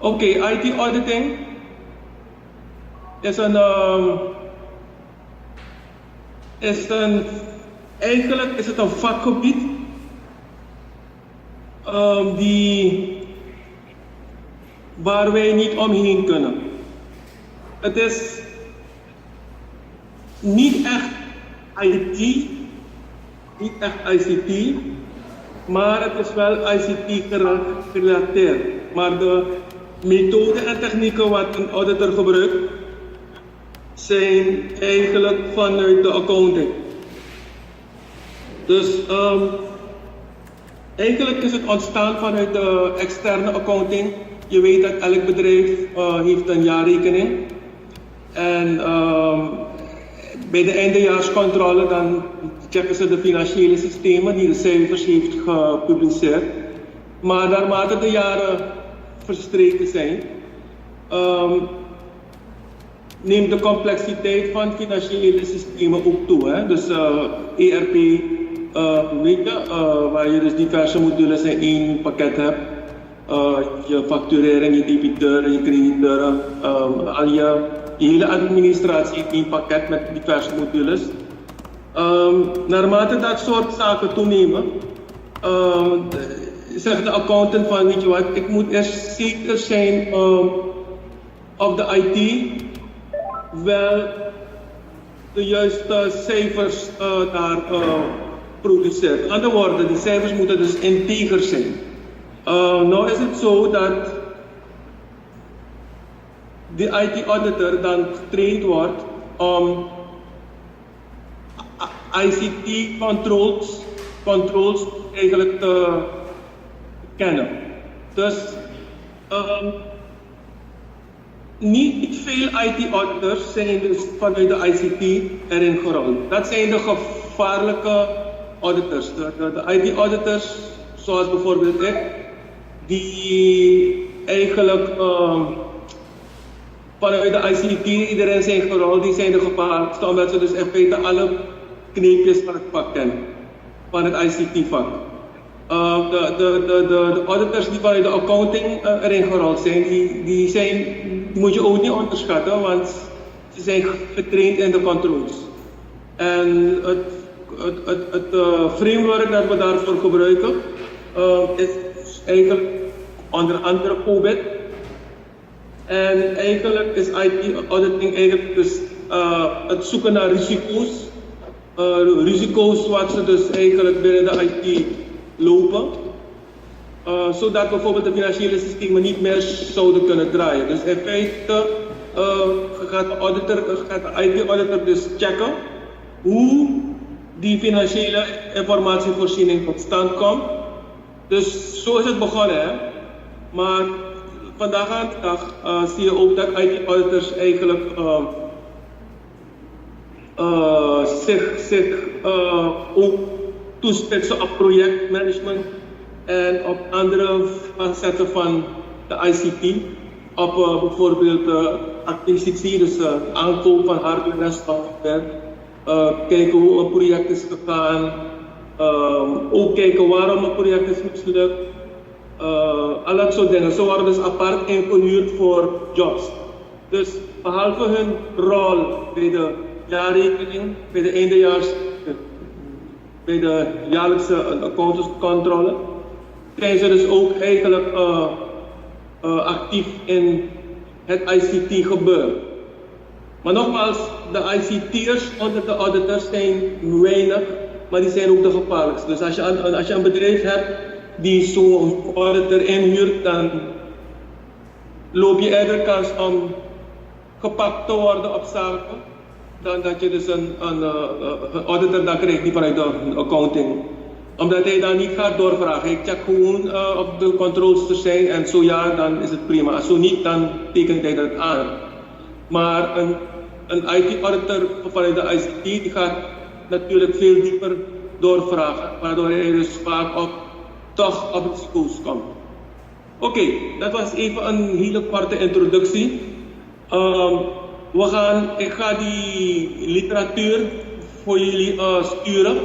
Oké, IT auditing is eigenlijk is het een vakgebied waar wij niet omheen kunnen. Het is niet echt IT, niet echt ICT, maar het is wel ICT gerelateerd. Maar de methoden en technieken wat een auditor gebruikt, zijn eigenlijk vanuit de accounting. Dus eigenlijk is het ontstaan vanuit de externe accounting. Je weet dat elk bedrijf heeft een jaarrekening. En bij de eindejaarscontrole dan checken ze de financiële systemen die de cijfers heeft gepubliceerd. Maar naarmate de jaren verstreken zijn, neemt de complexiteit van financiële systemen ook toe. Hè? Dus ERP, weet je, waar je dus diverse modules in één pakket hebt. Je facturering, je debiteur, je crediteur, al je hele administratie in één pakket met diverse modules. Naarmate dat soort zaken toenemen, zegt de accountant van, weet je wat, ik moet eerst zeker zijn of de IT wel de juiste cijfers daar produceert. Met andere woorden, die cijfers moeten dus integer zijn. Nou is het zo dat de IT-auditor dan getraind wordt om ICT-controls eigenlijk te kennen. Dus niet veel IT-auditors zijn dus vanuit de ICT erin gerold. Dat zijn de gevaarlijke auditors. De IT-auditors, zoals bijvoorbeeld ik, die eigenlijk vanuit de ICT iedereen zijn gerold, die zijn de gevaarlijkste, omdat ze dus in feite alle kneepjes van het vak kennen, van het ICT-vak. De auditors die vanuit de accounting erin gerold zijn, die moet je ook niet onderschatten, want ze zijn getraind in de controls. En het framework dat we daarvoor gebruiken is eigenlijk onder andere Audit. En eigenlijk is IT auditing eigenlijk dus het zoeken naar risico's. Risico's wat ze dus eigenlijk binnen de IT lopen. Zodat bijvoorbeeld de financiële systemen niet meer zouden kunnen draaien. Dus in feite gaat de IT-auditor dus checken hoe die financiële informatievoorziening tot stand komt. Dus zo is het begonnen, hè. Maar vandaag aan de dag zie je ook dat IT-auditors eigenlijk zich ook toespitsen op projectmanagement en op andere facetten van de ICT. Op bijvoorbeeld acquisitie, dus aankoop van hardware en software. Kijken hoe een project is gegaan. Ook kijken waarom een project is mislukt. Al dat soort dingen. Ze worden dus apart ingehuurd voor jobs. Dus behalve hun rol bij de jaarrekening, bij de eindejaars, bij de jaarlijkse accountantscontrole, zijn ze dus ook eigenlijk actief in het ICT gebeuren. Maar nogmaals, de ICT'ers onder de auditors zijn weinig, maar die zijn ook de gevaarlijkste. Dus als je een bedrijf hebt die zo'n auditor inhuurt, dan loop je eerder kans om gepakt te worden op zaken, dan dat je dus een auditor dan krijgt die vanuit de accounting. Omdat hij dan niet gaat doorvragen. Hij checkt gewoon of de controles er zijn en zo ja, dan is het prima. Als zo niet, dan tekent hij dat aan. Maar een IT-auditor vanuit de ICT die gaat natuurlijk veel dieper doorvragen, waardoor hij dus vaak toch op risico's komt. Oké, dat was even een hele korte introductie. Ik ga die literatuur voor jullie sturen.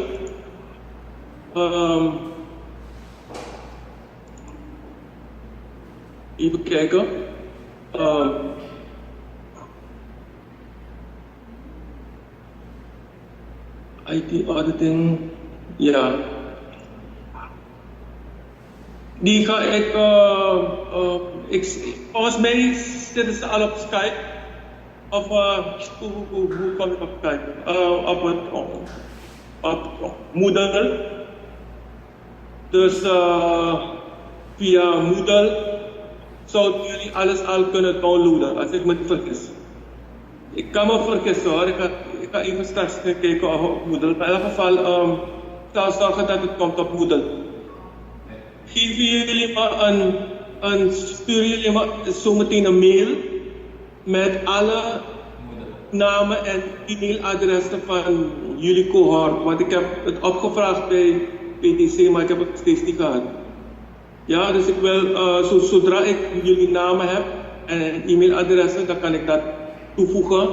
Even kijken. IT auditing, ja. Die ga ik, volgens mij zitten ze al op Skype. Of hoe kom ik op Skype? Op Moodle. Dus via Moodle zouden jullie alles al kunnen downloaden, als ik me niet vergis. Ik kan me vergissen hoor, ik ga even straks kijken op Moodle. Maar in ieder geval, ik zal zorgen dat het komt op Moodle. Geef jullie maar stuur jullie maar zometeen een mail met alle namen en e-mailadressen van jullie cohort. Want ik heb het opgevraagd bij PTC, maar ik heb het steeds niet gehad. Ja, dus ik wil, zodra ik jullie namen heb en e-mailadressen, dan kan ik dat toevoegen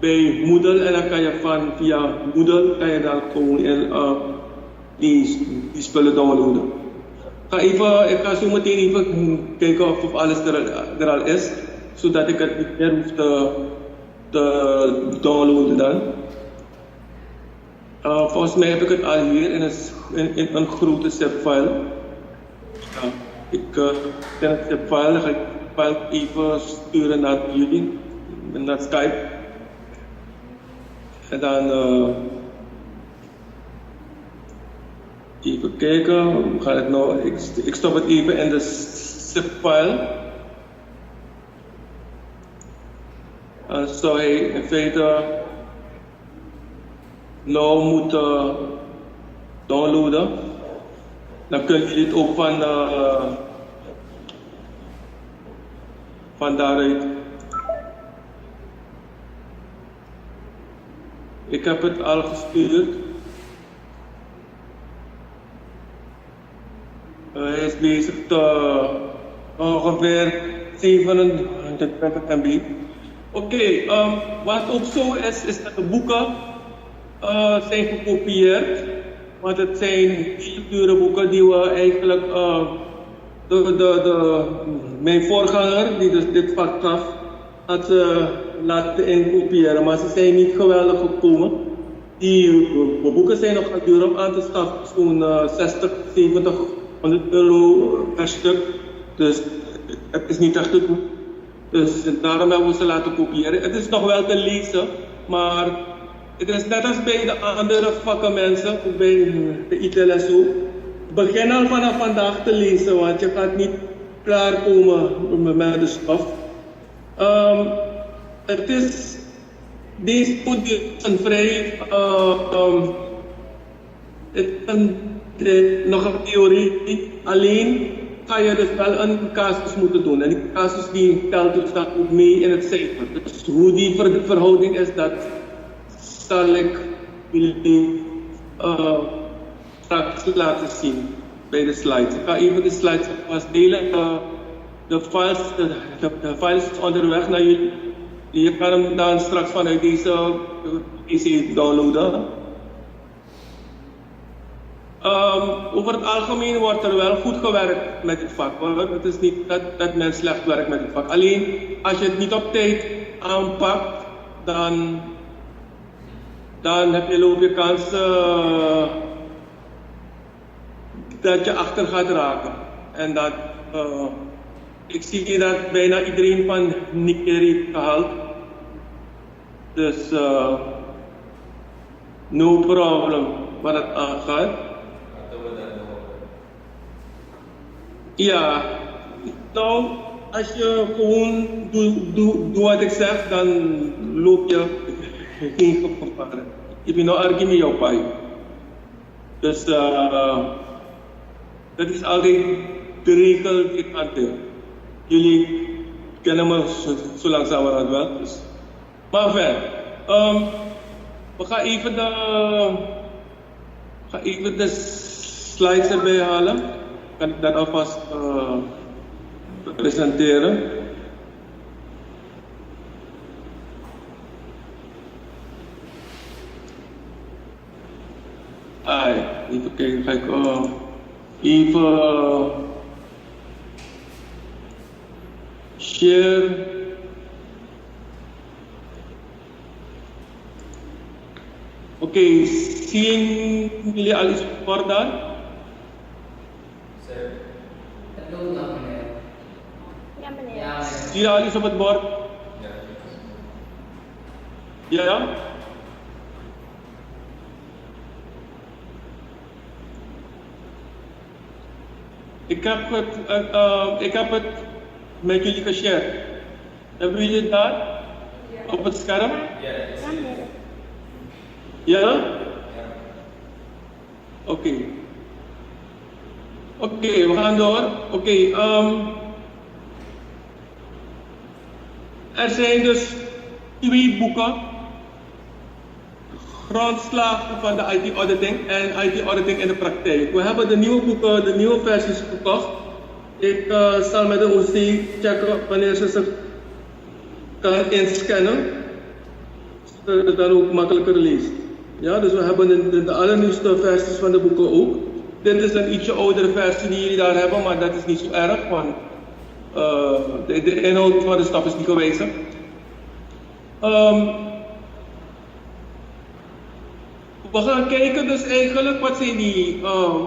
bij Moodle en dan kan je via Moodle kan je dan gewoon die spullen downloaden. Ik ga zo meteen even kijken of alles er al is, zodat ik het niet meer hoef te downloaden dan. Volgens mij heb ik het al hier in een grote zip-file. Ja, ik ken het zip-file, dan ga ik het file even sturen naar jullie, naar Skype. En dan even kijken, hoe gaat het nou? Ik stop het even in de zip-file. En zou hij in feite nou moeten downloaden. Dan kunnen jullie het ook van daaruit. Ik heb het al gestuurd. Hij is bezig ongeveer 720 MB. Oké, wat ook zo is dat de boeken zijn gekopieerd. Want het zijn hele dure boeken die we eigenlijk, mijn voorganger die dus dit vak gaf, had ze laten inkopiëren. Maar ze zijn niet geweldig gekomen. Die boeken zijn nog duur om aan te schaffen, zo'n 60, 70, 100 euro per stuk. Dus het is niet echt te doen. Dus daarom hebben we ze laten kopiëren. Het is nog wel te lezen, maar het is net als bij de andere vakken mensen, bij de ITL en zo. Begin al vanaf vandaag te lezen, want je gaat niet klaarkomen met de stof. Het is, deze boek is een vrij, het is nog een theorie, alleen ga je dus wel een casus moeten doen. En die casus die telt dus dat ook mee in het cijfer. Dus hoe die verhouding is, dat zal ik jullie straks laten zien bij de slides. Ik ga even de slides alvast delen. De files is onderweg naar jullie. Je kan hem dan straks vanuit deze PC downloaden. Over het algemeen wordt er wel goed gewerkt met dit vak hoor. Het is niet dat men slecht werkt met dit vak. Alleen als je het niet op tijd aanpakt, dan loop je kans dat je achter gaat raken. En dat, ik zie dat bijna iedereen van Nikkei heeft gehaald. Dus no problem wat het aangaat. Ja, nou, als je gewoon doet wat ik zeg, dan loop je geen gevaar. Ik ben nou argue met jouw paai. Dus dat is altijd de regel die ik hanteer. Jullie kennen me zo langzamerhand wel. Dus. Maar enfin, we gaan even de slides erbij halen. Kan ik dat alvast presenteren. Even kijken, ga ik even Share. Oké, zien jullie al iets voor daar? Sir, het loopt nog meneer. Ja, meneer. Ja, meneer. Zie je al iets op het bord? Ja? Ik heb het met jullie geshared. Hebben jullie het daar? Op het scherm? Ja, meneer. Ja? Oké. Oké, we gaan door. Oké, er zijn dus 2 boeken. Grondslagen van de IT-auditing en IT-auditing in de praktijk. We hebben de nieuwe boeken, de nieuwe versies gekocht. Ik zal met de OC checken wanneer ze zich kan inscannen. Zodat het dan ook makkelijker leest. Ja, dus we hebben de allernieuwste versies van de boeken ook. Dit is een ietsje oudere versie die jullie daar hebben, maar dat is niet zo erg, want de inhoud van de stap is niet gewijzigd. We gaan kijken dus eigenlijk, wat zijn die,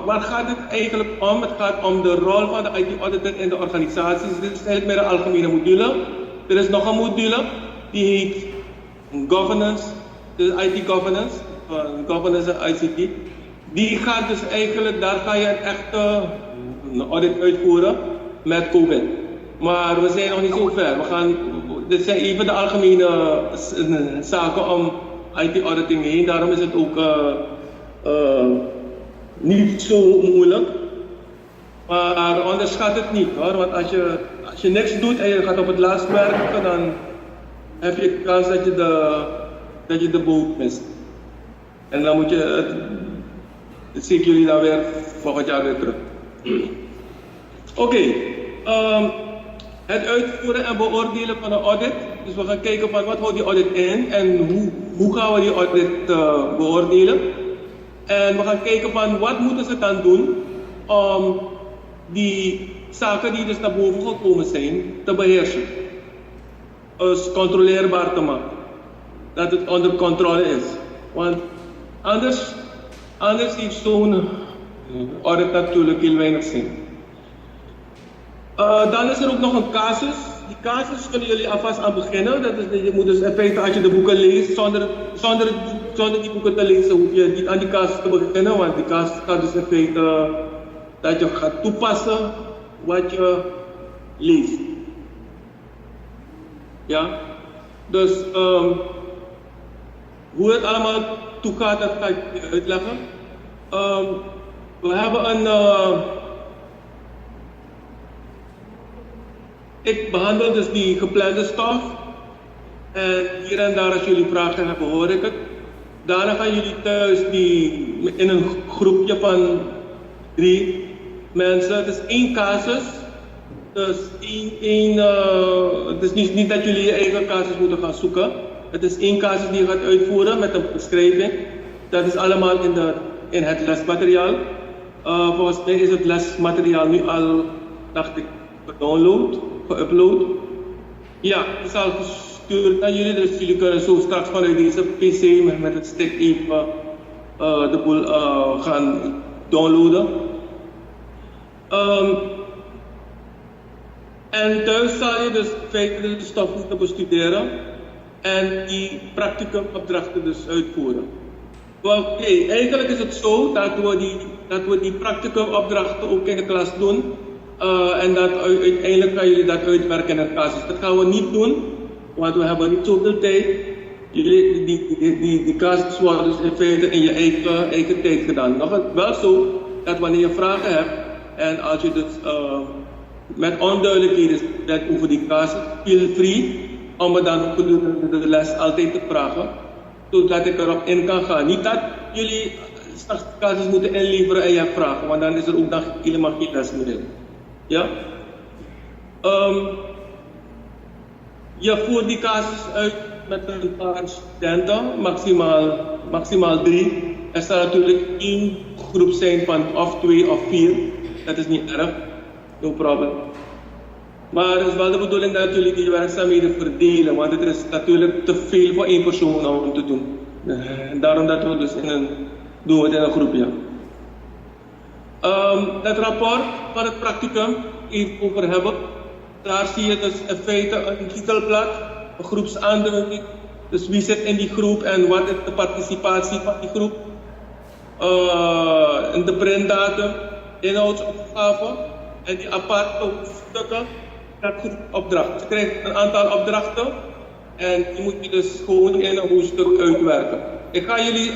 waar gaat het eigenlijk om? Het gaat om de rol van de IT-auditor in de organisaties. Dit is eigenlijk meer een algemene module. Er is nog een module, die heet Governance, de IT-governance, governance en ICT. Die gaat dus eigenlijk, daar ga je een echte audit uitvoeren met COVID. Maar we zijn nog niet zo ver. Dit zijn even de algemene zaken om IT-auditing heen. Daarom is het ook niet zo moeilijk. Maar onderschat het niet hoor. Want als je niks doet en je gaat op het laatst werken, dan heb je kans dat je de boot mist. En dan moet je zie ik jullie dan weer volgend jaar weer terug. Oké, het uitvoeren en beoordelen van een audit. Dus we gaan kijken van wat houdt die audit in en hoe gaan we die audit beoordelen. En we gaan kijken van wat moeten ze dan doen om die zaken die dus naar boven gekomen zijn te beheersen. Dus controleerbaar te maken. Dat het onder controle is. Want anders heeft zo'n audit natuurlijk heel weinig zin. Dan is er ook nog een casus. Die casus kunnen jullie alvast aan beginnen. Dat is, je moet dus in feite als je de boeken leest, zonder die boeken te lezen, hoef je niet aan die casus te beginnen. Want die casus gaat dus in feite dat je gaat toepassen wat je leest. Ja? Dus hoe het allemaal toegaat, dat ga ik je uitleggen. We hebben een... ik behandel dus die geplande stof. En hier en daar als jullie vragen hebben, hoor ik het. Daarna gaan jullie thuis in een groepje van 3 mensen. Het is 1 casus. Dus het is niet dat jullie je eigen casus moeten gaan zoeken. Het is 1 casus die je gaat uitvoeren met een beschrijving. Dat is allemaal in het lesmateriaal. Volgens mij is het lesmateriaal nu al, dacht ik, geüpload. Ja, het is al gestuurd aan jullie, dus jullie kunnen zo straks vanuit deze PC met het stick even de boel gaan downloaden. En thuis zal je dus feitelijk de stof moeten bestuderen en die practicumopdrachten dus uitvoeren. Oké, eigenlijk is het zo dat we die practicumopdrachten ook in de klas doen. En dat uiteindelijk gaan jullie dat uitwerken in het casus. Dat gaan we niet doen, want we hebben niet zoveel tijd. Die casus worden dus in feite in je eigen tijd gedaan. Nog wel zo dat wanneer je vragen hebt en als je dus met onduidelijkheden bent over die casus, feel free om me dan gedurende de les altijd te vragen, zodat ik erop in kan gaan. Niet dat jullie straks de casus moeten inleveren en je hebt vragen, want dan is er ook nog helemaal geen les meer. Ja? Je voert die casus uit met een paar studenten, maximaal 3. Er zal natuurlijk 1 groep zijn van of 2 of 4. Dat is niet erg, no problem. Maar het is wel de bedoeling dat jullie die werkzaamheden verdelen, want het is natuurlijk te veel voor één persoon om te doen. En daarom dat we dus doen we het in een groepje. Het rapport van het practicum even over hebben. Daar zie je dus in feite een titelblad, een groepsaanduiding. Dus wie zit in die groep en wat is de participatie van die groep. In de printdatum, inhoudsopgave en die aparte stukken. Dat opdracht. Dus je krijgt een aantal opdrachten en die moet je dus gewoon in een hoofdstuk uitwerken. Ik ga jullie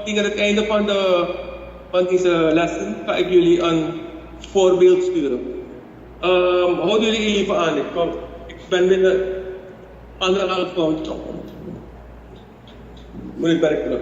tegen het einde van deze lessen ga ik jullie een voorbeeld sturen. Houden jullie even aan. Ik ben binnen 1,5 minuut. Moet ik werk terug.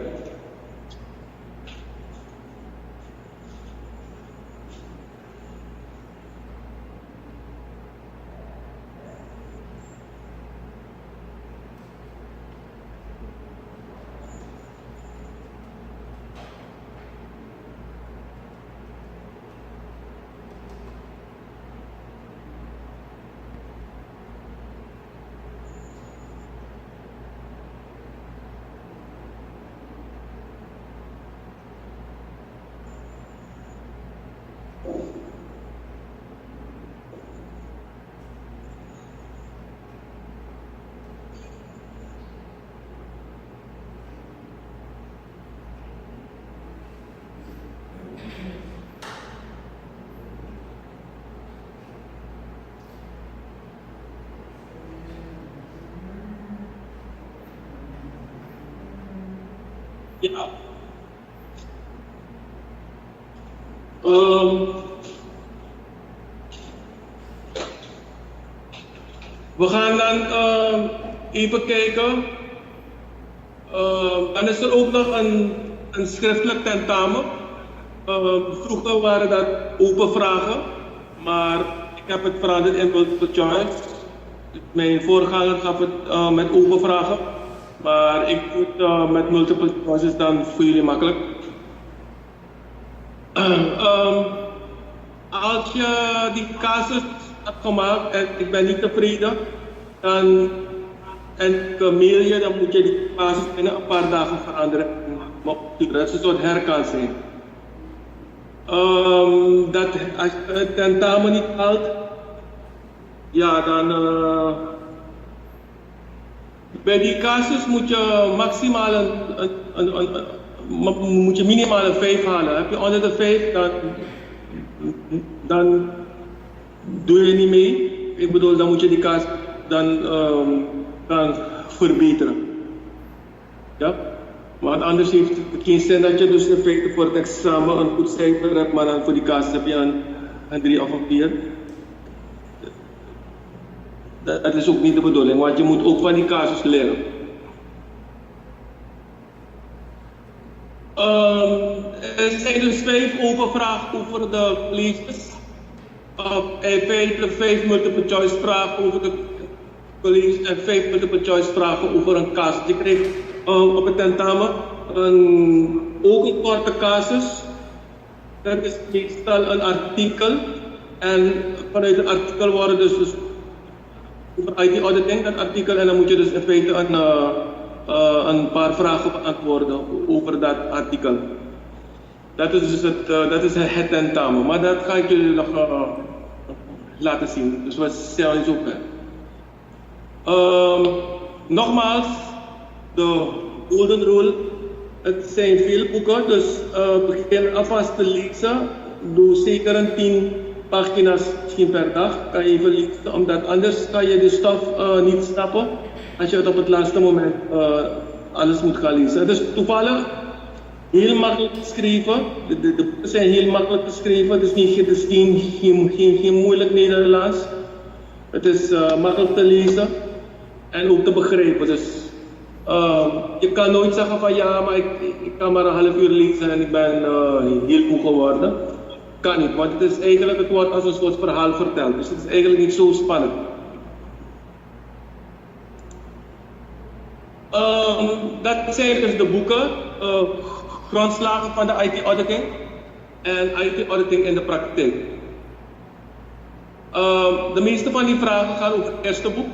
Ja. We gaan dan even kijken. Dan is er ook nog een schriftelijk tentamen. Vroeger waren dat open vragen, maar ik heb het veranderd in multiple choice. Mijn voorganger gaf het met open vragen. Maar ik doe het met multiple choices dan voor jullie makkelijk. Als je die casus hebt gemaakt en ik ben niet tevreden, dan mail je, dan moet je die casus binnen een paar dagen veranderen. Dat is een soort herkansing. Als je het tentamen niet haalt, ja dan... bij die casus moet je maximaal moet je minimaal een 5 halen. Heb je onder de 5, dan doe je niet mee. Ik bedoel, dan moet je die casus dan verbeteren. Ja? Want anders heeft het geen zin dat je dus in feite voor het examen een goed cijfer hebt, maar dan voor die casus heb je een 3 of een 4. Dat is ook niet de bedoeling, want je moet ook van die casus leren. Er zijn dus 5 open vragen over de colleges. En 5 multiple choice vragen over de colleges en 5 multiple choice vragen over een casus. Je krijgt op het tentamen ook een korte casus. Dat is meestal een artikel. En vanuit het artikel worden dus over IT auditing, dat artikel, en dan moet je dus in feite een paar vragen beantwoorden over dat artikel. Dat is dus het tentamen, maar dat ga ik jullie nog laten zien. Dus we zijn zo ver. Nogmaals, de golden rule. Het zijn veel boeken, dus begin alvast te lezen. Doe zeker een 10 pagina's misschien per dag. Kan je even lezen, omdat anders kan je de stof niet snappen als je het op het laatste moment alles moet gaan lezen. Het is toevallig heel makkelijk geschreven. De boeken zijn heel makkelijk geschreven. Het is geen moeilijk Nederlands. Het is makkelijk te lezen en ook te begrijpen. Dus je kan nooit zeggen van ja, maar ik kan maar een half uur lezen en ik ben heel moe geworden. Kan niet, want het wordt als een soort verhaal verteld. Dus het is eigenlijk niet zo spannend. Dat zijn dus de boeken, grondslagen van de IT auditing en IT auditing in de praktijk. De meeste van die vragen gaan over het eerste boek.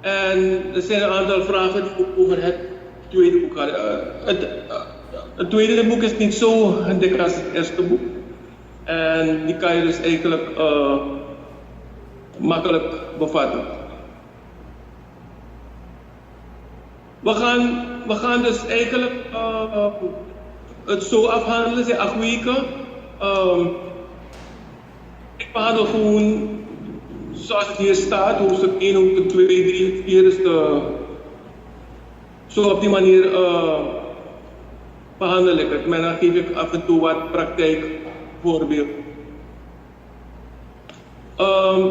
En er zijn een aantal vragen die ook over het tweede boek gaan. Het tweede boek is niet zo dik als het eerste boek. En die kan je dus eigenlijk makkelijk bevatten. We gaan dus eigenlijk het zo afhandelen, zijn 8 weken. Ik behandel gewoon zoals het hier staat, hoofdstuk 1, hoofdstuk 2, 3, 4 is zo op die manier behandel ik het. Maar dan geef ik af en toe wat praktijkvoorbeeld.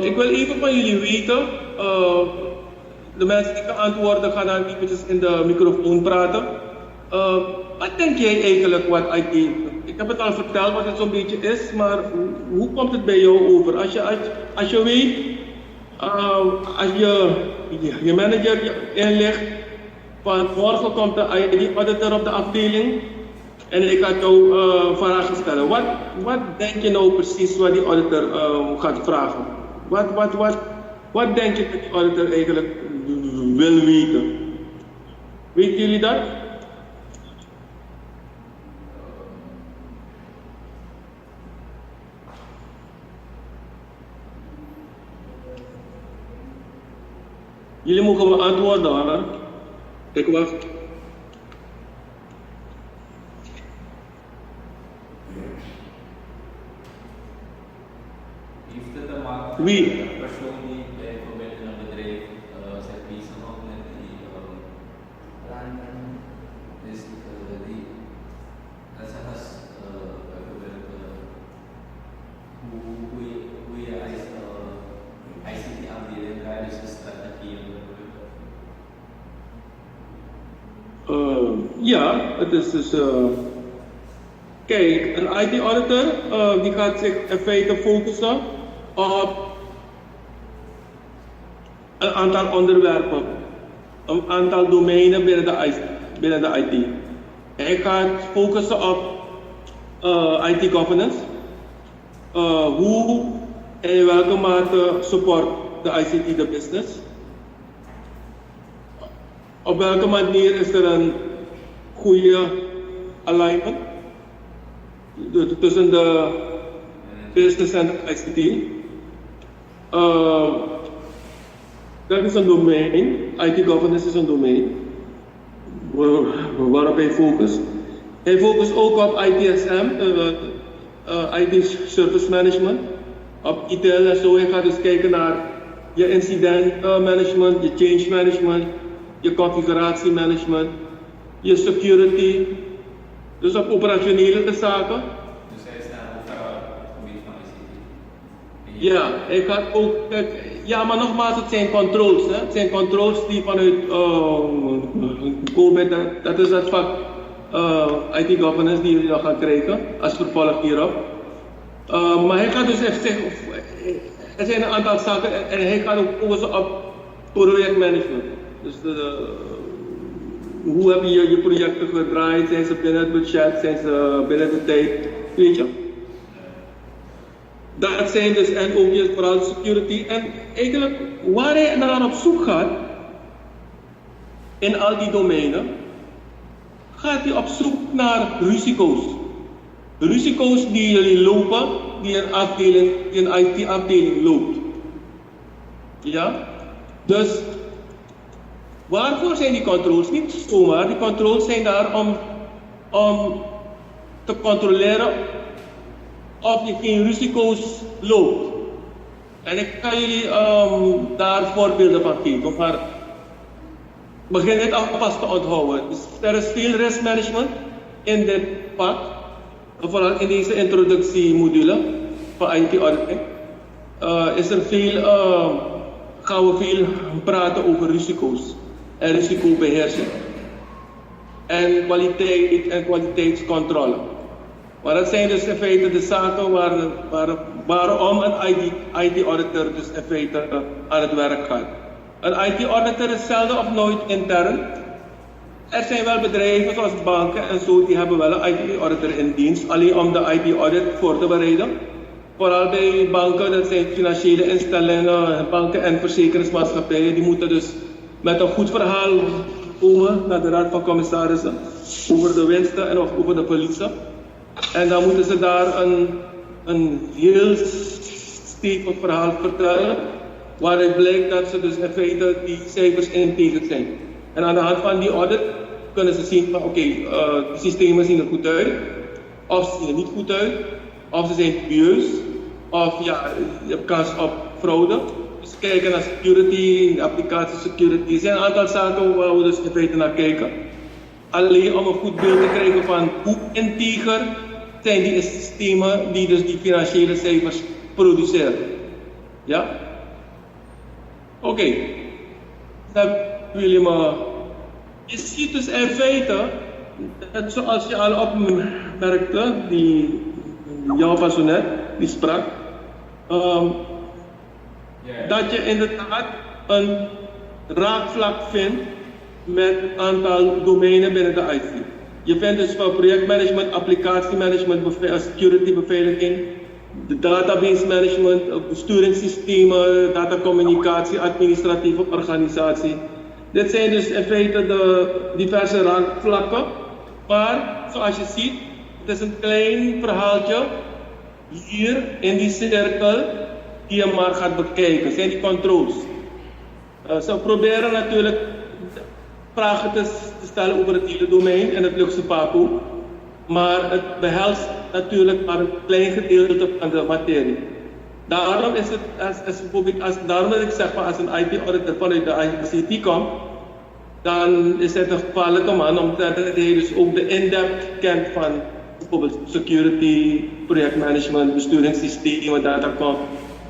Ik wil even van jullie weten, de mensen die kan antwoorden gaan dan eventjes in de microfoon praten. Wat denk jij eigenlijk wat IT is? Ik heb het al verteld wat het zo'n beetje is, maar hoe komt het bij jou over? Als je weet, als je manager je inlegt, van morgen komt de IT-auditor op de afdeling en ik ga jou vragen stellen. Wat denk je nou precies wat die auditor gaat vragen? Wat denk je dat die auditor eigenlijk wil weten? Weten jullie dat? Jullie mogen me antwoorden hoor. Ik wacht. Heeft het te maken Wie? met een persoon die bijvoorbeeld in een bedrijf zich bezighoudt met die planning? Dus die, dat is als bijvoorbeeld hoe je als ICT-afdeling daar dus een strategie in Ja, het is dus. Kijk, een IT-auditor die gaat zich in feite focussen op een aantal onderwerpen, een aantal domeinen binnen de IT. Hij gaat focussen op IT governance, hoe en in welke mate support de ICT de business. Op welke manier is er een goede alignment tussen de business en de ICT? Dat is een domein, IT governance is een domein waarop hij focust. Hij focust ook op ITSM, IT Service Management, op ITIL en zo. Hij gaat dus kijken naar je incident management, je change management, je configuratiemanagement, je security, dus op operationele zaken. Dus hij is daar overal op het gebied van ICT. Ja, hij gaat ook, ja, maar nogmaals, het zijn controls. Hè? Het zijn controls die vanuit COVID, dat is het vak IT governance die jullie nog gaan krijgen als vervolg hierop. Maar hij gaat dus even er zijn een aantal zaken en hij gaat ook focussen op projectmanagement. Dus hoe heb je je projecten gedraaid? Zijn ze binnen het budget? Zijn ze binnen de tijd? Weet je? Dat zijn dus, en ook vooral security. En eigenlijk waar hij naar op zoek gaat, in al die domeinen, gaat hij op zoek naar risico's. Risico's die jullie lopen, die een IT-afdeling loopt. Ja? Dus waarvoor zijn die controls? Niet zomaar, die controls zijn daar om te controleren of je geen risico's loopt. En ik kan jullie daar voorbeelden van geven, maar begin dit alvast te onthouden. Dus er is veel risk management in dit vak, vooral in deze introductiemodule van IT auditing. Gaan we veel praten over risico's en risicobeheersing en kwaliteit en kwaliteitscontrole. Maar dat zijn dus in feite de zaken waarom een IT-auditor dus in feite aan het werk gaat. Een IT-auditor is zelden of nooit intern. Er zijn wel bedrijven zoals banken en zo, die hebben wel een IT-auditor in dienst, alleen om de IT-audit voor te bereiden. Vooral bij banken, dat zijn financiële instellingen, banken en verzekeringsmaatschappijen, die moeten dus met een goed verhaal komen naar de Raad van Commissarissen over de winsten en over de verliezen. En dan moeten ze daar een heel stevig verhaal vertellen, waaruit blijkt dat ze dus in feite die cijfers integer zijn. En aan de hand van die audit kunnen ze zien van oké, de systemen zien er goed uit, of ze zien er niet goed uit, of ze zijn dubieus, of ja, je hebt kans op fraude. Dus kijken naar security, applicatie security. Er zijn een aantal zaken waar we dus in feite naar kijken. Alleen om een goed beeld te krijgen van hoe integer zijn die systemen die dus die financiële cijfers produceren. Ja? Oké. Dan wil je maar. Je ziet dus in feite, dat zoals je al opmerkte, jouw van zo net, die sprak, dat je inderdaad een raakvlak vindt met een aantal domeinen binnen de IT. Je vindt dus van projectmanagement, applicatiemanagement, security beveiliging, de database management, besturingssystemen, datacommunicatie, administratieve organisatie. Dit zijn dus in feite de diverse raakvlakken, maar zoals je ziet, het is een klein verhaaltje hier in die cirkel die je maar gaat bekijken, zijn die controls. Ze proberen natuurlijk vragen te stellen over het hele domein en het luxe PACO, maar het behelst natuurlijk maar een klein gedeelte van de materie. Daarom is het, daarom dat ik zeg van als een IT-auditor vanuit de ICT komt, dan is het een gevaarlijke man, omdat hij dus ook de in-depth kent van bijvoorbeeld security, projectmanagement, besturingssystemen, datacom,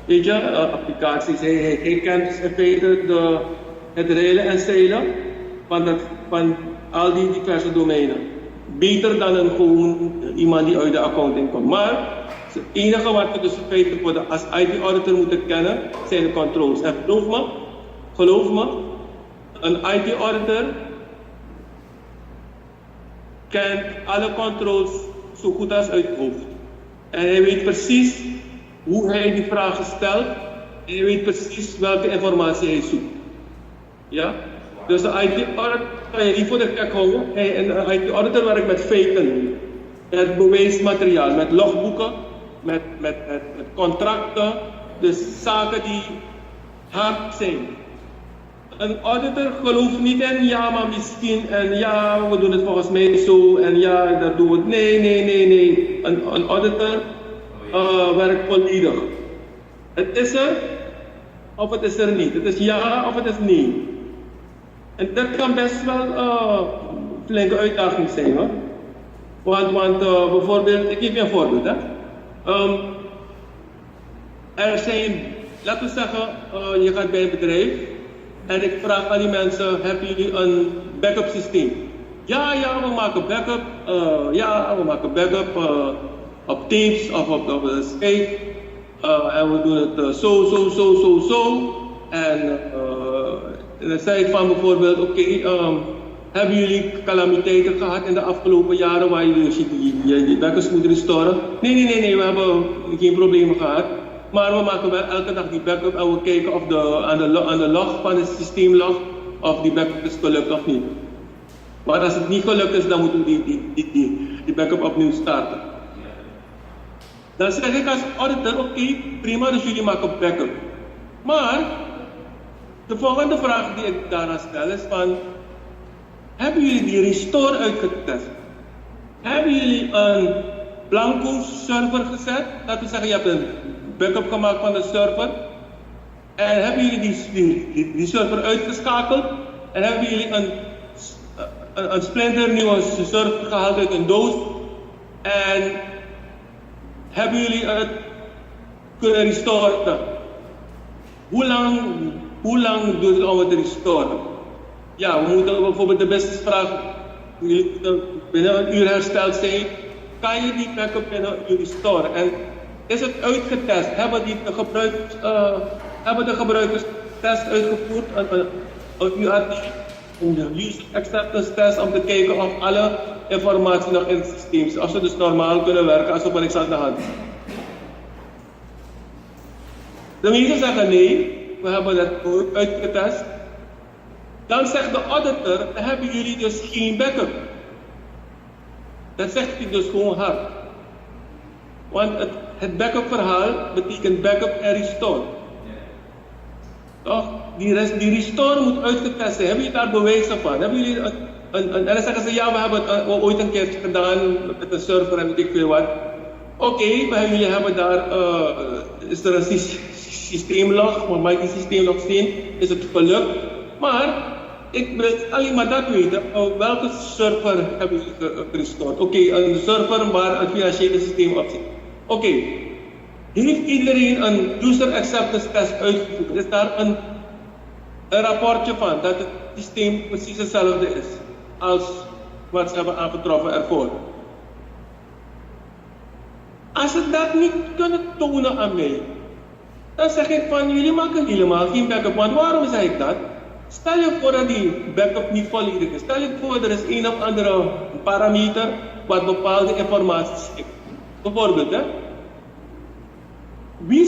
weet je, applicaties. Hij kent dus in feite het reilen en zeilen van al die diverse domeinen. Beter dan gewoon iemand die uit de accounting komt. Maar het enige wat we dus in feite voor als IT-auditor moeten kennen, zijn de controls. En geloof me, een IT-auditor kent alle controls zo goed als uit het hoofd. En hij weet precies hoe hij die vragen stelt en hij weet precies welke informatie hij zoekt. Ja? Dus een IT-auditor kan je niet voor de gek houden. Een IT-auditor werkt met feiten, met bewijsmateriaal, met logboeken, met contracten, dus zaken die hard zijn. Een auditor gelooft niet in ja, maar misschien en ja, we doen het volgens mij zo en ja, dat doen we het. Nee. Een auditor werkt volledig. Het is er of het is er niet. Het is ja of het is nee. En dat kan best wel een flinke uitdaging zijn hoor. Want bijvoorbeeld, ik geef je een voorbeeld hè. Er zijn, laten we zeggen, je gaat bij een bedrijf en ik vraag aan die mensen, hebben jullie een backup systeem? Ja, we maken backup. We maken backup op Teams of op Skype. En we doen het zo. En dan zei ik van bijvoorbeeld, hebben jullie calamiteiten gehad in de afgelopen jaren waar jullie je backups moeten restoren? Nee, we hebben geen problemen gehad. Maar we maken wel elke dag die backup en we kijken of aan de log van het systeemlog of die backup is gelukt of niet. Maar als het niet gelukt is, dan moeten we die backup opnieuw starten. Dan zeg ik als auditor, prima, dus jullie maken backup. Maar de volgende vraag die ik daarna stel is van, hebben jullie die restore uitgetest? Hebben jullie een blanco server gezet? Laten we zeggen, je hebt een backup gemaakt van de server. En hebben jullie die server uitgeschakeld? En hebben jullie een splinternieuwe server gehaald uit een doos? En hebben jullie het kunnen restoren? Hoe lang duurt het om het te restoren? Ja, we moeten bijvoorbeeld de businessvraag binnen een uur hersteld zijn. Kan je die backup binnen een uur restoren? En is het uitgetest? Hebben de gebruikers test uitgevoerd? Een UAT, een User Acceptance Test, om te kijken of alle informatie nog in het systeem is. Als ze dus normaal kunnen werken, alsof er niks aan de hand is. De meesten zeggen nee, we hebben dat ooit uitgetest. Dan zegt de auditor, dan hebben jullie dus geen backup. Dat zegt hij dus gewoon hard. Want het backup verhaal betekent backup en restore. Toch? Die restore moet uitgetest zijn. Hebben jullie daar bewijzen van? Hebben jullie en dan zeggen ze, ja, we hebben het ooit een keertje gedaan met een server en weet ik veel wat. Oké, jullie hebben daar, is er een systeemlog, maar mag ik die systeemlog zien? Is het gelukt? Maar ik wil alleen maar dat weten, welke server hebben jullie gerestored? Oké, een server waar het financiële systeem op zit. Oké, heeft iedereen een user acceptance test uitgevoerd? Is daar een rapportje van dat het systeem precies hetzelfde is als wat ze hebben aangetroffen ervoor? Als ze dat niet kunnen tonen aan mij, dan zeg ik van jullie maken helemaal geen backup. Want waarom zeg ik dat? Stel je voor dat die backup niet volledig is. Stel je voor er is een of andere parameter wat bepaalde informatie schikt. Bijvoorbeeld, hè? Wie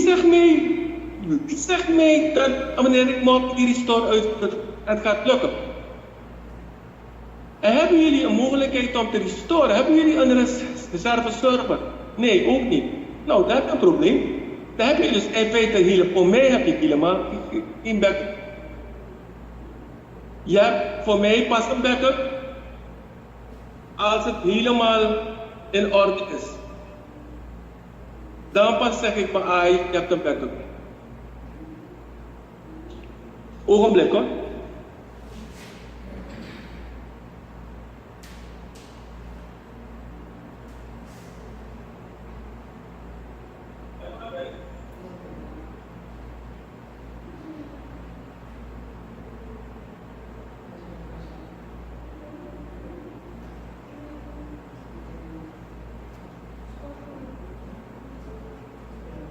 zegt mij dat wanneer ik morgen die restore uitvoer, het gaat lukken? En hebben jullie een mogelijkheid om te restoren? Hebben jullie een reserve server? Nee, ook niet. Nou, dat is een probleem. Dan heb je dus in feite voor mij heb je helemaal geen backup. Je hebt voor mij pas een backup als het helemaal in orde is. Dan pas zeg ik van, je hebt een backup. Ogenblik hoor.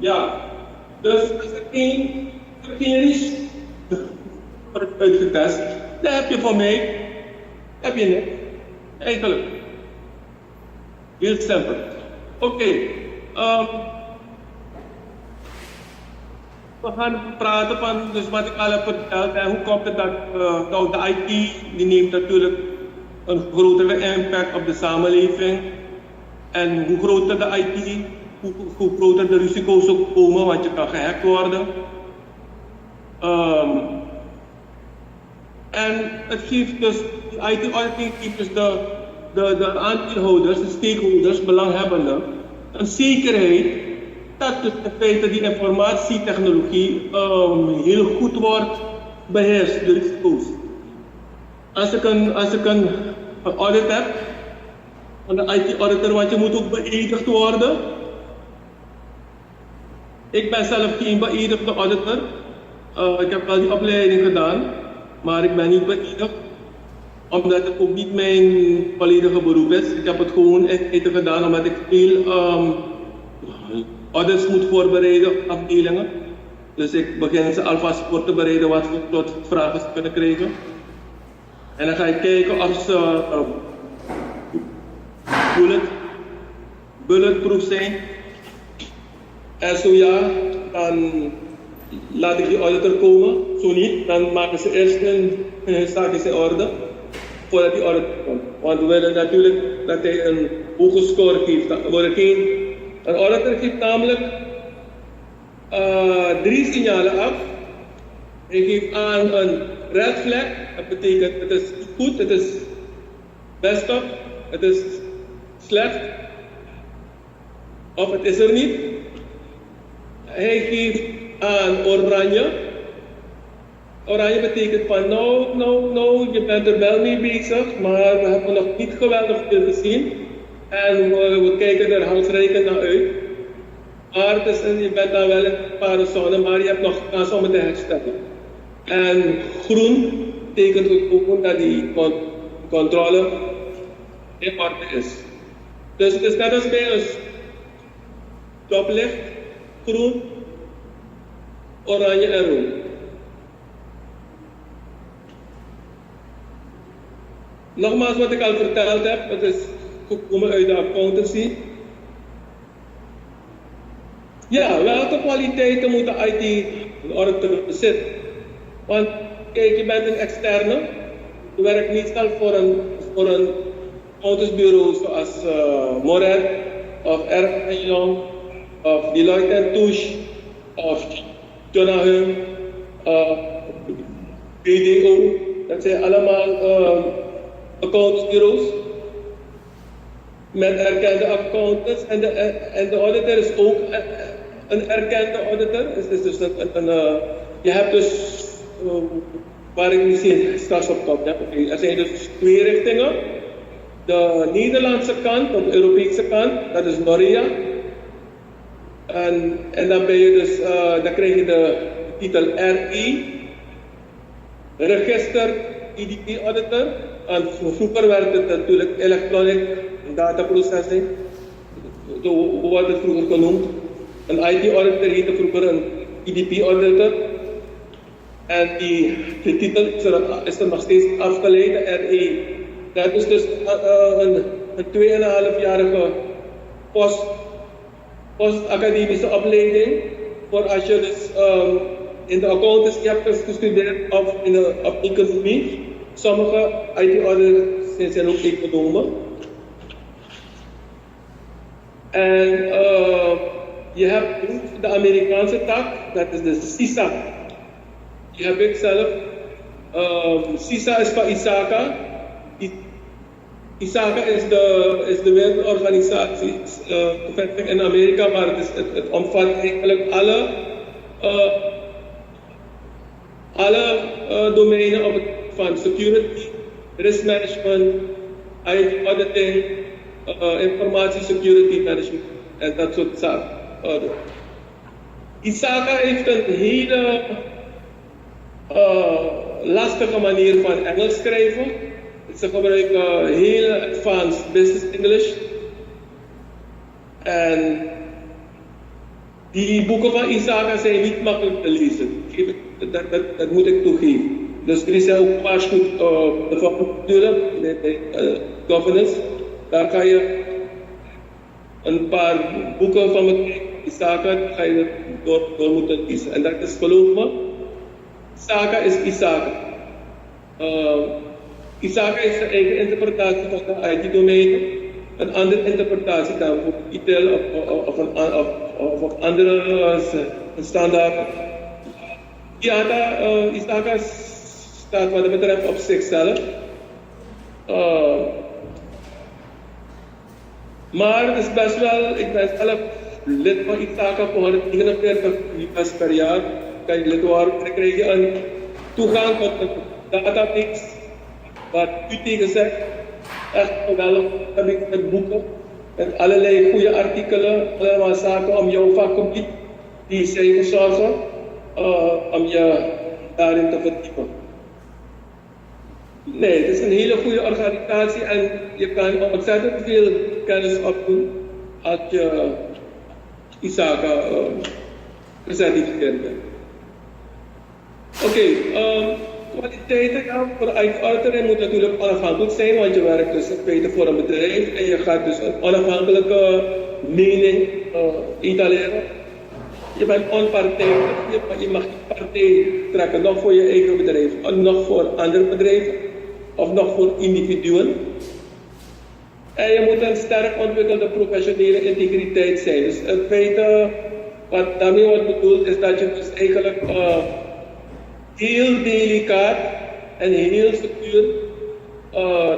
Ja, dus als er geen risico wordt uitgetest, dan heb je voor mij, heb je niks. Eigenlijk. Heel simpel. Oké. We gaan praten van dus wat ik al heb verteld en hoe komt het dat nou, de IT die neemt natuurlijk een grotere impact op de samenleving. En hoe groter de IT, hoe groter de risico's ook komen, want je kan gehackt worden. En het geeft dus, IT-auditing geeft dus de aandeelhouders, de stakeholders, belanghebbenden, een zekerheid dat dus in feite die informatietechnologie heel goed wordt beheerst, de risico's. Als ik een audit heb, van de IT-auditor, want je moet ook beëdigd worden. Ik ben zelf geen beëdigde auditor. Ik heb wel die opleiding gedaan, maar ik ben niet beëdigd. Omdat het ook niet mijn volledige beroep is. Ik heb het gewoon echt gedaan omdat ik veel audits moet voorbereiden op afdelingen. Dus ik begin ze alvast voor te bereiden wat voor soort vragen ze kunnen krijgen. En dan ga ik kijken of ze bulletproof zijn. En zo ja, dan laat ik die auditor komen. Zo niet, dan maken ze eerst hun zaakjes in orde voordat die auditor komt. Want we willen natuurlijk dat hij een hoge score geeft. Een auditor geeft namelijk 3 signalen af. Hij geeft aan een red flag, dat betekent het is goed, het is best op, het is slecht, of het is er niet. Hij geeft aan oranje. Oranje betekent van nou, je bent er wel mee bezig, maar we hebben nog niet geweldig veel gezien. En we kijken er handreichend naar uit. Maar je bent dan wel in een paar zone, maar je hebt nog kans om het te herstellen. En groen betekent ook dat die controle in orde is. Dus het is net als bij een stoplicht, groen, oranje en rood. Nogmaals wat ik al verteld heb, het is gekomen uit de accountancy. Ja, welke kwaliteiten moet de IT-auditor bezitten? Want kijk, je bent een externe, je werkt niet zelf voor een accountantsbureau zoals Moret of Ernst & Young of Deloitte & Touche of Jonahum of BDO. Dat zijn allemaal accountantsbureaus met erkende accountants en de auditor is ook een erkende auditor. Dus je hebt dus, waar ik misschien straks op kom, er zijn dus twee richtingen. De Nederlandse kant, of de Europese kant, dat is Noria. En dan ben je dus, dan krijg je de titel RI, Register IDP Auditor. En vroeger werd het natuurlijk Electronic Data Processing, hoe wordt het vroeger genoemd. Een IT-auditor heette vroeger een IDP-auditor. En die titel is er nog steeds afgeleid, de RE. Dat is dus een 2,5-jarige post-academische opleiding voor als je dus in de accountancy hebt gestudeerd of op economie. Sommige IT-auditors zijn ook economen. En je hebt de Amerikaanse tak, dat is de CISA. Die heb ik zelf. CISA is van ISACA. ISACA is de wereldorganisatie gevestigd in Amerika, maar het omvat eigenlijk alle domeinen op het van security, risk management, IT auditing, informatie security management en dat soort zaken. ISACA heeft een hele lastige manier van Engels schrijven. Ze gebruiken heel advanced business English. En die boeken van ISACA zijn niet makkelijk te lezen. Dat moet ik toegeven. Dus er is ook waarschuwd natuurlijk, de governance. Daar ga je een paar boeken van ISACA ga je door moeten lezen. En dat is, geloof me, ISACA is ISACA. ISACA is zijn eigen interpretatie van de IT-domein. Een andere interpretatie dan voor ITIL of andere standaard. ISACA staat wat dat betreft op zichzelf. Maar het is best wel, ik ben zelf lid van ISACA voor 149 US per jaar. Kan je lid worden, dan krijg je een toegang tot een database. Wat u tegen zegt, echt geweldig, heb ik met boeken en allerlei goede artikelen, allemaal zaken om jouw vakgebied, die zij verzorgen, om je daarin te verdiepen. Nee, het is een hele goede organisatie en je kan ontzettend veel kennis opdoen als je ISACA gecertificeerd bent. Oké, kwaliteiten voor de IT-auditor moet natuurlijk onafhankelijk zijn, want je werkt dus in feite voor een bedrijf en je gaat dus een onafhankelijke mening etaleren. Je bent onpartijdig, je mag niet partij trekken, nog voor je eigen bedrijf, nog voor andere bedrijven of nog voor individuen. En je moet een sterk ontwikkelde professionele integriteit zijn. Dus in feite, wat daarmee wordt bedoeld, is dat je dus eigenlijk heel delicaat en heel secuur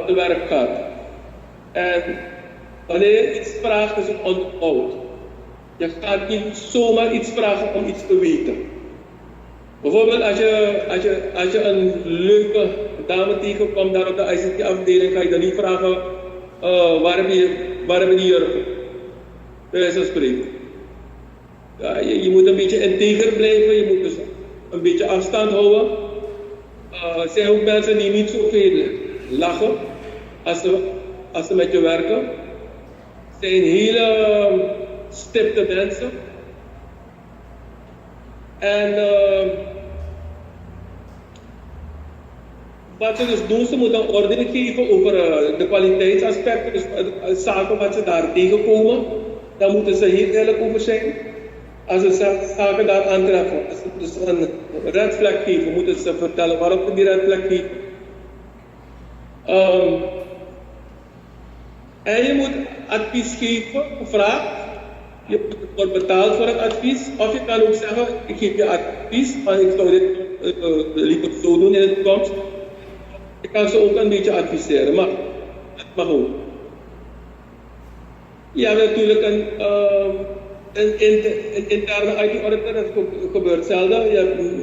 te werk gaat. En wanneer je iets vraagt, is het onderbouwd. Je gaat niet zomaar iets vragen om iets te weten. Bijvoorbeeld als je een leuke dame tegenkomt daar op de ICT-afdeling, ga je dan niet vragen waar heb je die jurken? Bij wijze van spreken. Ja, je moet een beetje integer blijven, je moet dus een beetje afstand houden. Er zijn ook mensen die niet zoveel lachen als ze met je werken. Het zijn hele stipte mensen. En wat ze dus doen, ze moeten een ordening geven over de kwaliteitsaspecten, dus zaken wat ze daar tegenkomen. Daar moeten ze heel eerlijk over zijn. als we zaken daar aantreffen, als we dus een red flag geven, moeten ze vertellen waarom we die red flag geven. En je moet advies geven, gevraagd. Je wordt betaald voor het advies. Of je kan ook zeggen, ik geef je advies, maar ik zou dit liever zo doen in de toekomst. Je kan ze ook een beetje adviseren, maar het mag ook. Je hebt natuurlijk een interne IT-auditor, dat gebeurt zelden. Je hebt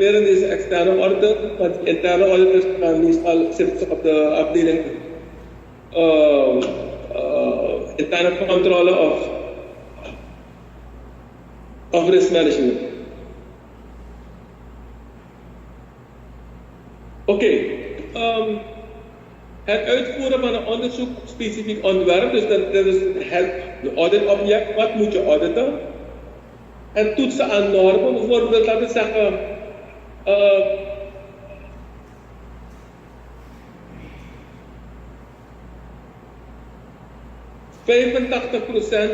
meer in deze externe auditor, want interne auditors gaan meestal zitten op de afdeling interne controle of risk management. Oké. Het uitvoeren van een onderzoek op specifiek ontwerp, dus dat is het auditobject, wat moet je auditen? Het toetsen aan normen, bijvoorbeeld laten we zeggen, 85%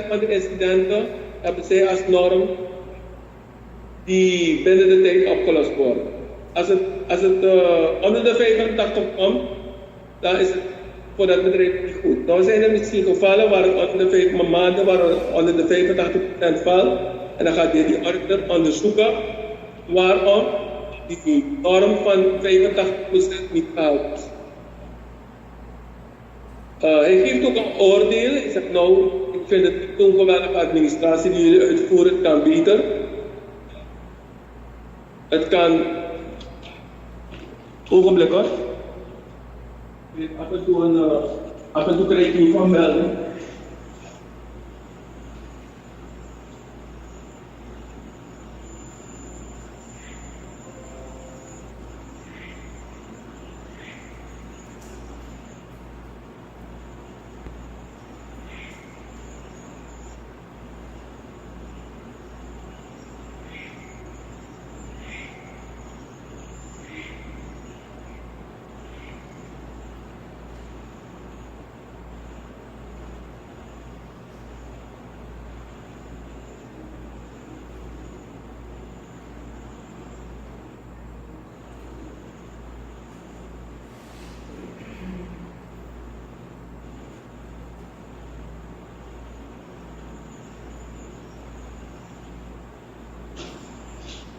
van de incidenten hebben zij als norm die binnen de tijd opgelost worden. Als het onder de 85 komt, dan is het voor dat bedrijf niet goed. Dan zijn er misschien gevallen waar het onder de 5 maanden waar het onder de 85% valt. En dan gaat die auditor onderzoeken waarom die norm van 85% niet gehaald is. Hij geeft ook een oordeel. Hij zegt nou, ik vind het niet zo'n geweldige administratie die jullie uitvoeren, het kan beter. Het kan... Ogenblik hoor. Af en toe krijg ik niet van melding.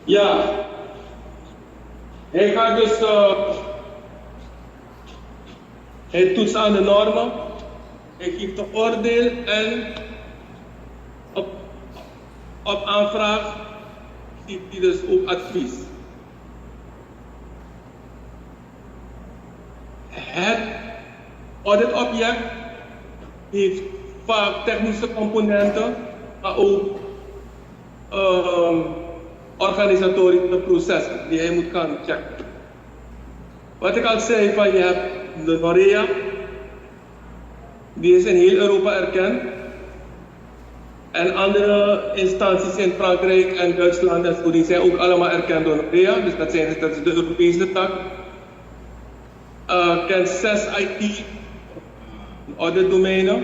Ja, hij gaat dus, hij toetst aan de normen, hij geeft een oordeel en op aanvraag geeft hij dus ook advies. Het auditobject heeft vaak technische componenten, maar ook organisatorische processen die hij moet gaan checken. Wat ik al zei, van je hebt de NOREA, die is in heel Europa erkend. En andere instanties in Frankrijk en Duitsland en zo, die zijn ook allemaal erkend door NOREA, dus dat is de Europese tak. Kent 6 IT auditdomeinen.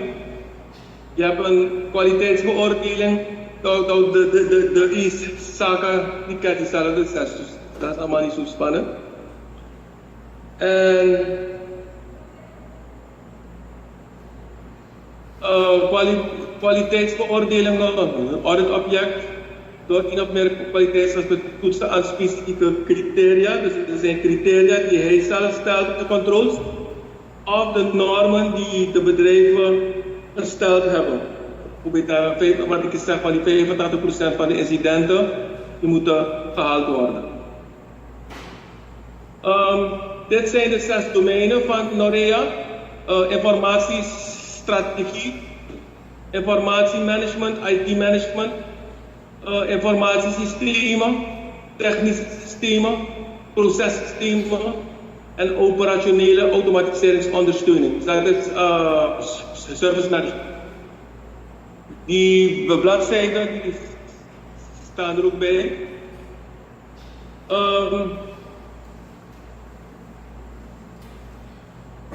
Je hebt een kwaliteitsbeoordeling. De zaken die kent diezelfde 6, dus dat is allemaal niet zo spannend. En kwaliteitsbeoordelingen, een auditobject, door een of meer kwaliteitsaspecten toetsen aan specifieke criteria. Dus er zijn criteria die hij zelf stelt op de controles, of de normen die de bedrijven gesteld hebben. Wat ik zeg, van die 85% van de incidenten die moeten gehaald worden. Dit zijn de 6 domeinen van NOREA. Informatiestrategie, informatiemanagement, IT-management, informatiesystemen, technische systemen, processystemen en operationele automatiseringsondersteuning. Dat is service management. Die bladzijden die staan er ook bij.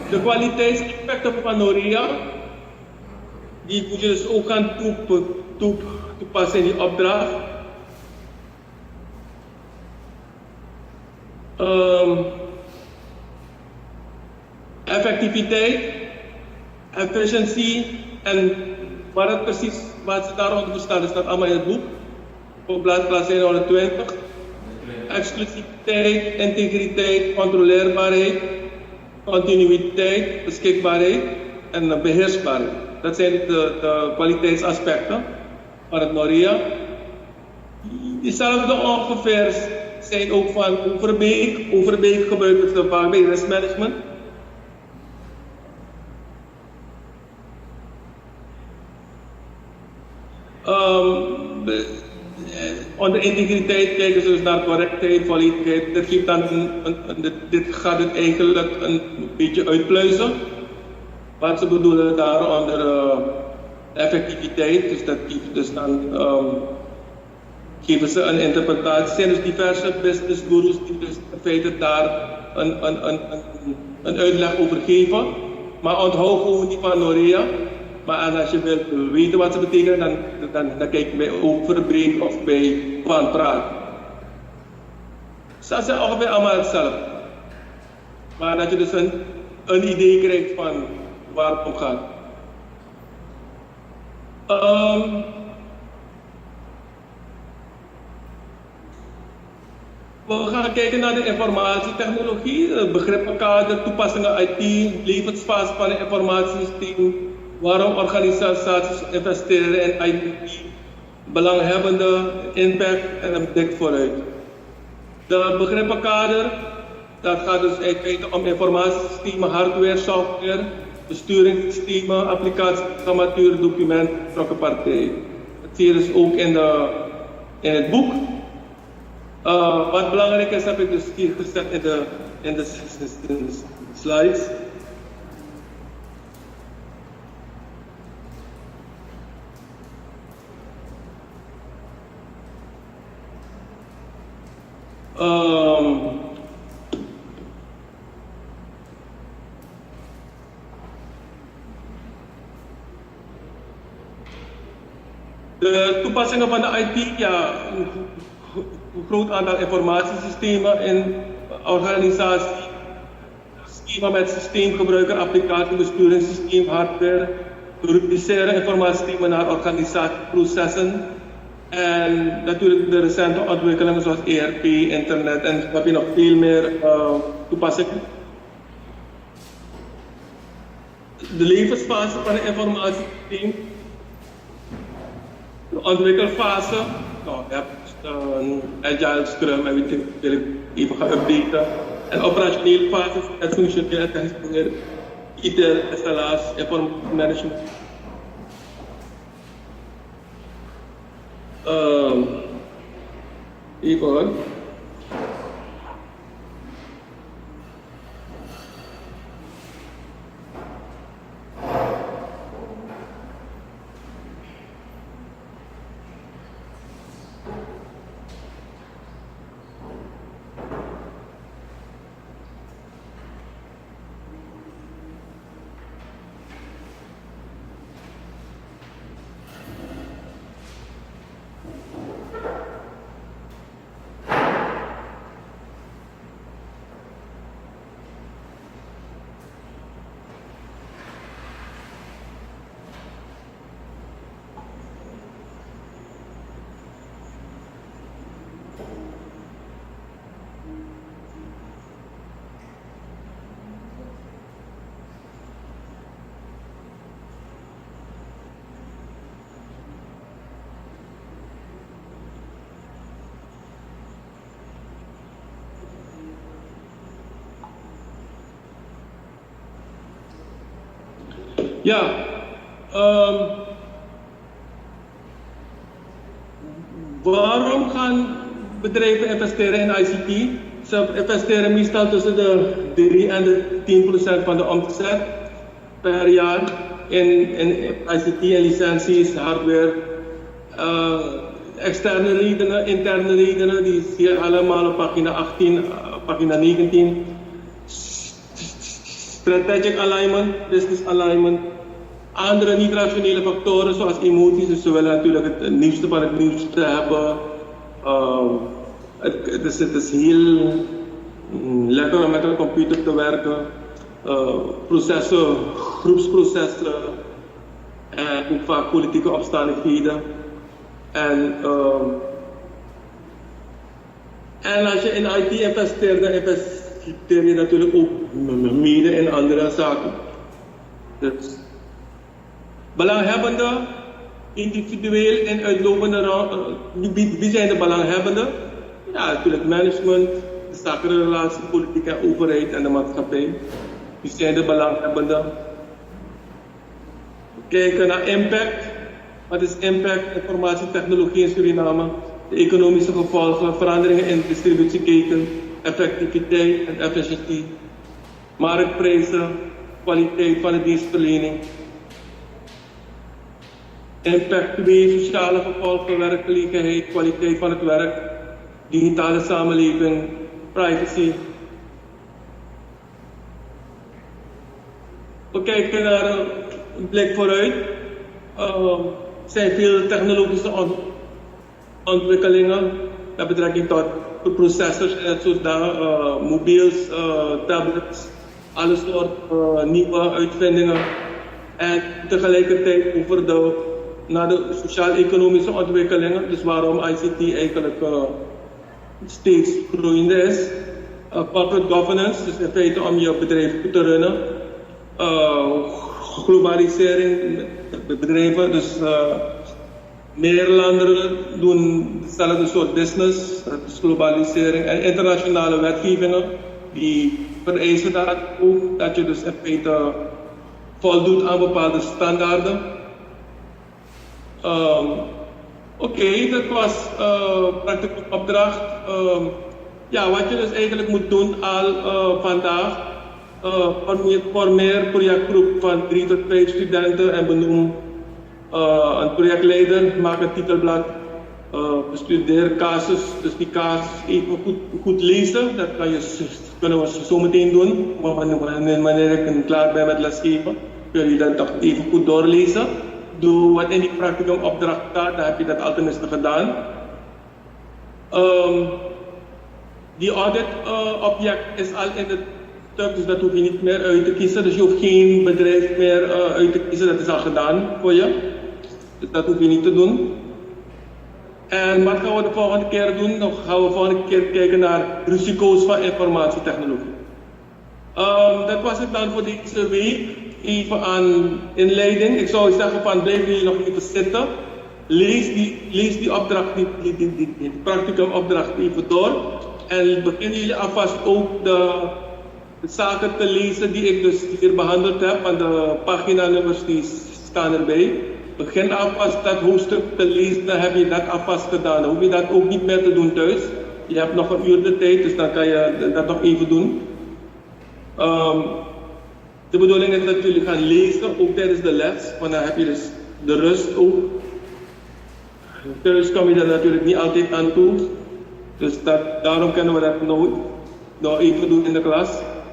De kwaliteitsaspecten van NOREA, die moet je dus ook gaan toepassen in die opdracht. Effectiviteit, efficiency en wat ze daaronder verstaan, is dat allemaal in het boek. Op bladzijde 120. Exclusiviteit, integriteit, controleerbaarheid, continuïteit, beschikbaarheid en beheersbaarheid. Dat zijn de kwaliteitsaspecten van het NORIA. Diezelfde ongeveer zijn ook van Overbeek. Overbeek gebruiken ze vaak bij riskmanagement. Onder integriteit kijken ze dus naar correctheid, validiteit. Dit gaat het eigenlijk een beetje uitpluizen. Wat ze bedoelen daaronder effectiviteit, dus dat dus dan geven ze een interpretatie. Er zijn dus diverse business gurus die dus in feite daar een uitleg over geven. Maar onthoud gewoon die van NORIA. Maar als je wilt weten wat ze betekenen, dan kijk je bij Overbeek of bij Van Praat. Ze zijn ongeveer allemaal hetzelfde. Maar dat je dus een idee krijgt van waar het om gaat. We gaan kijken naar de informatietechnologie, het begrippenkader, toepassingen IT, levensfase van het informatiesysteem, waarom organisaties investeren in IT, belanghebbende, impact en een blik vooruit. De begrippenkader, dat gaat dus eigenlijk om informatiesystemen, hardware, software, besturingssystemen, applicaties, programmatuur, documenten, betrokken partijen. Dat zie je dus ook in het boek. Wat belangrijk is, heb ik dus hier gezet in de slides. De toepassingen van de IT, ja, een groot aantal informatiesystemen in organisatie, schema met systeemgebruiker, applicatie, besturingssysteem, hardware, rubriceren informatiesystemen naar organisatieprocessen en natuurlijk de recente ontwikkelingen zoals ERP, internet en heb je nog veel meer toepassingen. De levensfase van het informatiesysteem, de ontwikkelfase, nou, je hebt Agile, Scrum en wil ik even gaan updaten. En operationele fase, het functioneel en technisch beheer, IT, SLA's, informatie management. Even hoor. Ja, waarom gaan bedrijven investeren in ICT? Ze investeren meestal tussen de 3 en de 10% van de omzet per jaar in ICT en licenties, hardware. Externe redenen, interne redenen, die zie je allemaal op pagina 18, pagina 19. Strategic alignment, business alignment. Andere niet-rationele factoren zoals emoties, dus ze willen natuurlijk het nieuwste van het nieuwste hebben. Het is heel lekker om met een computer te werken, processen, groepsprocessen en ook vaak politieke omstandigheden. En als je in IT investeert, dan investeer je natuurlijk ook mede in andere zaken. Dus belanghebbenden, individueel en uitlopende, wie zijn de belanghebbenden? Ja, natuurlijk management, de zakenrelatie, politiek en overheid en de maatschappij. Wie zijn de belanghebbenden? We kijken naar impact. Wat is impact? Informatietechnologie in Suriname. De economische gevolgen, veranderingen in distributieketen, effectiviteit en efficiëntie, marktprijzen, kwaliteit van de dienstverlening. Impact 2, sociale gevolgen, werkgelegenheid, kwaliteit van het werk, digitale samenleving, privacy. We kijken naar een blik vooruit. Er zijn veel technologische ontwikkelingen met betrekking tot processors en zodat mobiels, tablets, alle soorten nieuwe uitvindingen. En tegelijkertijd naar de sociaal-economische ontwikkelingen, dus waarom ICT eigenlijk steeds groeiende is. Corporate governance, dus in feite om je bedrijf te runnen. Globalisering, bedrijven, dus meer landen doen hetzelfde soort business, dat is globalisering en internationale wetgevingen die vereisen dat ook, dat je dus in feite voldoet aan bepaalde standaarden. Oké, dat was praktisch opdracht. Ja, wat je dus eigenlijk moet doen al vandaag, formeer projectgroep van 3 tot 5 studenten en benoem een projectleider, maak een titelblad, bestudeer casus, dus die casus even goed lezen, dat kunnen we zo meteen doen, wanneer ik klaar ben met lesgeven, kun je dat toch even goed doorlezen. Doe wat in die practicum opdracht staat, dan heb je dat al tenminste gedaan. Die audit object is al in het stuk, dus dat hoef je niet meer uit te kiezen. Dus je hoeft geen bedrijf meer uit te kiezen, dat is al gedaan voor je. Dus dat hoef je niet te doen. En wat gaan we de volgende keer doen? Dan gaan we de volgende keer kijken naar risico's van informatietechnologie. Dat was het dan voor deze week. Even aan inleiding. Ik zou zeggen van blijven jullie nog even zitten. Lees die opdracht, die practicum opdracht even door. En beginnen jullie alvast ook de zaken te lezen die ik dus hier behandeld heb. Want de paginanummers die staan erbij. Begin alvast dat hoofdstuk te lezen, dan heb je dat alvast gedaan. Dan hoef je dat ook niet meer te doen thuis. Je hebt nog een uur de tijd, dus dan kan je dat nog even doen. De bedoeling is dat jullie gaan lezen, ook tijdens de les, want dan heb je dus de rust ook. Thuis kom je daar natuurlijk niet altijd aan toe, dus daarom kunnen we dat nog even doen in de klas.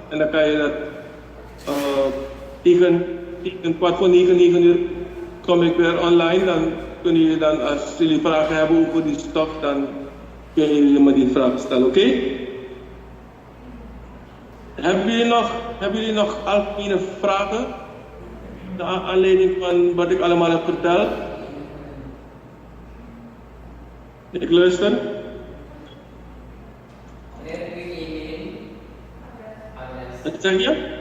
En dan kan je dat tegen 9:15 uur kom ik weer online, dan kunnen jullie dan, als jullie vragen hebben over die stof, dan kunnen jullie me die vragen stellen, oké? Hebben jullie nog algemene vragen? Naar aanleiding van wat ik allemaal heb verteld? Ik luister. Wat zeg je?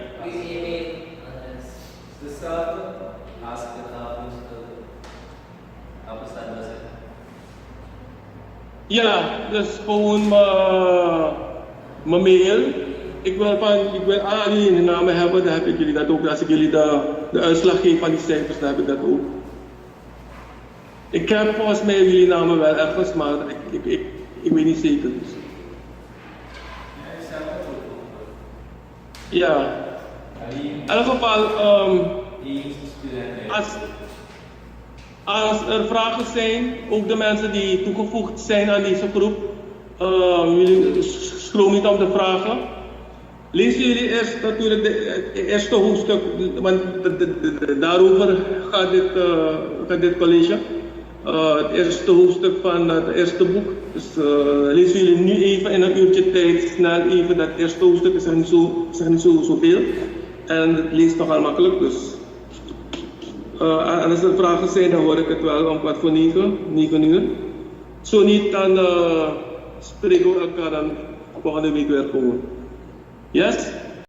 Ja, dus gewoon mijn mail. Ik wil aan jullie namen hebben, dan heb ik jullie dat ook. Als ik jullie de uitslag geef van die cijfers, dan heb ik dat ook. Ik heb volgens mij jullie namen wel ergens, maar ik weet niet zeker. Dus. Ja. In elk geval, als er vragen zijn, ook de mensen die toegevoegd zijn aan deze groep, jullie schroom niet om te vragen. Lezen jullie eerst natuurlijk het eerste hoofdstuk, want daarover gaat dit college. Het eerste hoofdstuk van het eerste boek. Dus lezen jullie nu even in een uurtje tijd snel even dat eerste hoofdstuk, is er niet zoveel. En het leest nogal makkelijk, dus. En als er vragen zijn, dan hoor ik het wel om 9 uur. Zo niet, dan spreken we elkaar dan volgende week weer gewoon. Yes?